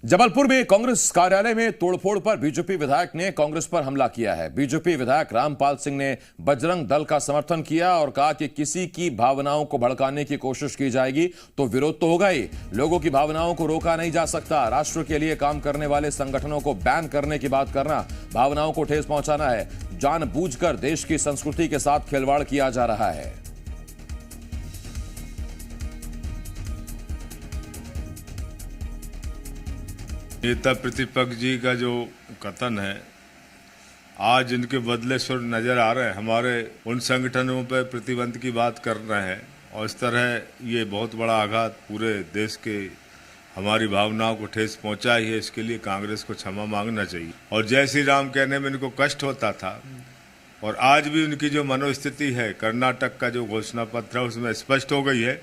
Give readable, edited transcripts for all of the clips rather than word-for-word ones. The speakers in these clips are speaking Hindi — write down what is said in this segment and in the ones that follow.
जबलपुर में कांग्रेस कार्यालय में तोड़फोड़ पर बीजेपी विधायक ने कांग्रेस पर हमला किया है। बीजेपी विधायक रामपाल सिंह ने बजरंग दल का समर्थन किया और कहा कि किसी की भावनाओं को भड़काने की कोशिश की जाएगी तो विरोध तो होगा ही। लोगों की भावनाओं को रोका नहीं जा सकता। राष्ट्र के लिए काम करने वाले संगठनों को बैन करने की बात करना भावनाओं को ठेस पहुंचाना है। जानबूझकर देश की संस्कृति के साथ खिलवाड़ किया जा रहा है। नेता प्रतिपक्ष जी का जो कथन है, आज इनके बदले सुर नजर आ रहे हैं। हमारे उन संगठनों पर प्रतिबंध की बात कर रहे हैं और इस तरह ये बहुत बड़ा आघात पूरे देश के हमारी भावनाओं को ठेस पहुंचा ही है। इसके लिए कांग्रेस को क्षमा मांगना चाहिए। और जय श्री राम कहने में इनको कष्ट होता था और आज भी उनकी जो मनोस्थिति है, कर्नाटक का जो घोषणा पत्र है उसमें स्पष्ट हो गई है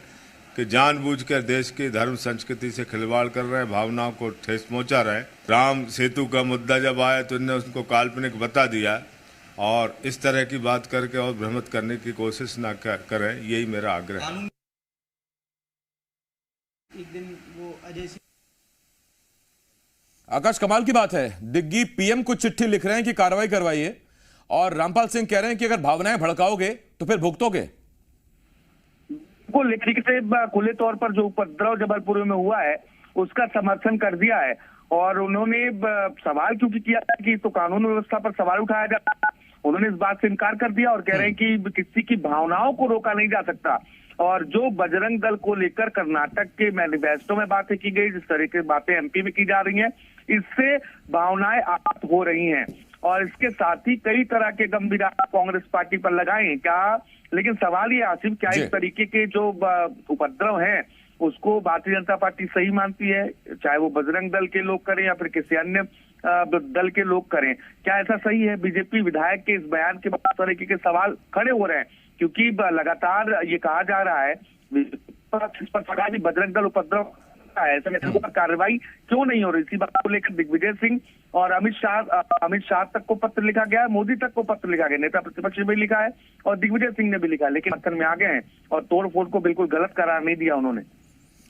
कि जानबूझकर देश की धर्म संस्कृति से खिलवाड़ कर रहे हैं, भावनाओं को ठेस पहुंचा रहे हैं। राम सेतु का मुद्दा जब आया तो इन्होंने उसको काल्पनिक बता दिया और इस तरह की बात करके और भ्रमित करने की कोशिश ना करें, यही मेरा आग्रह है। एक दिन वो अजय सिंह आकाश, कमाल की बात है, दिग्गी पीएम को चिट्ठी लिख रहे हैं कि कार्रवाई करवाइए और रामपाल सिंह कह रहे हैं कि अगर भावनाएं भड़काओगे तो फिर भुगतोगे। को लेकर से खुले तौर पर जो उपद्रव जबलपुर में हुआ है उसका समर्थन कर दिया है और उन्होंने सवाल क्योंकि किया कि तो कानून व्यवस्था पर सवाल उठाया जा रहा है, उन्होंने इस बात से इनकार कर दिया और कह रहे हैं कि किसी की भावनाओं को रोका नहीं जा सकता। और जो बजरंग दल को लेकर कर्नाटक के मैनिफेस्टो में बातें की गई, जिस तरह की बातें एमपी में की जा रही हैं, इससे भावनाएं आहत हो रही हैं और इसके साथ ही कई तरह के गंभीर कांग्रेस पार्टी पर लगाए क्या। लेकिन सवाल ये आसिफ, क्या इस तरीके के जो उपद्रव हैं उसको भारतीय जनता पार्टी सही मानती है, चाहे वो बजरंग दल के लोग करें या फिर किसी अन्य दल के लोग करें? क्या ऐसा सही है? बीजेपी विधायक के इस बयान के बाद तरीके के सवाल खड़े हो रहे हैं क्योंकि लगातार ये कहा जा रहा है बजरंग दल उपद्रव ऐसे में कार्रवाई क्यों नहीं हो रही। इसी बात को लेकर दिग्विजय सिंह और अमित शाह तक को पत्र लिखा गया है, मोदी तक को पत्र लिखा गया, नेता प्रतिपक्ष ने भी लिखा है और दिग्विजय सिंह ने भी लिखा है, लेकिन समर्थन में आ गए हैं और तोड़फोड़ को बिल्कुल गलत करार नहीं दिया उन्होंने।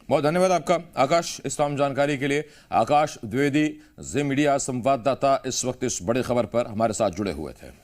बहुत धन्यवाद आपका आकाश, इस तमाम जानकारी के लिए। आकाश द्विवेदी, जी मीडिया संवाददाता, इस वक्त इस बड़ी खबर पर हमारे साथ जुड़े हुए थे।